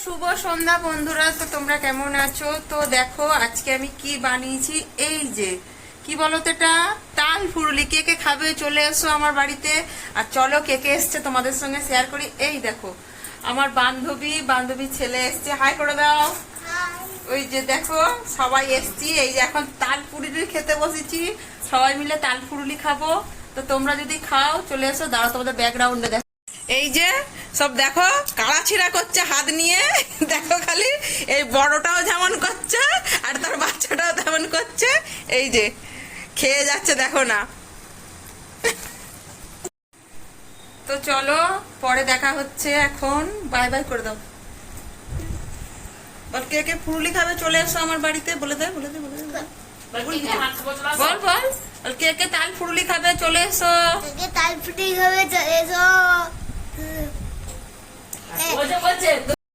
শুভ সন্ধ্যা বন্ধুরা। তো তোমরা কেমন আছো? তো দেখো আজকে আমি কি বানিয়েছি। এই যে কি বলো তো, এটা তাল ফুরুলি। কে কে খাবে চলে এসো আমার বাড়িতে। আর চলো কে কে এসছে তোমাদের সঙ্গে শেয়ার করি। এই দেখো আমার বান্ধবী ছেলে এসছে, হাই করে দাও। ওই যে দেখো সবাই এসছি। এই যে এখন তাল ফুরুলি খেতে বসেছি, সবাই মিলে তাল ফুরুলি খাবো। তো তোমরা যদি খাও চলে এসো। দাঁড়াও তোমাদের ব্যাকগ্রাউন্ডে দেখো। এই যে সব দেখো কাড়াছিড়া করছে হাত নিয়ে। দেখো খালি এই বড়টাও যেমন করছে আর তার বাচ্চাটাও তেমন করছে। এই যে খেয়ে যাচ্ছে দেখো না। তো চলো পরে দেখা হচ্ছে, এখন বাই বাই করে দাও। বল কে কে ফুরুলি খাবে চলে এসো আমার বাড়িতে। বলে দে বল বল কে কে তাল ফুরুলি খাবে চলে এসো। তাল ফুটি হবে এসো। বলছে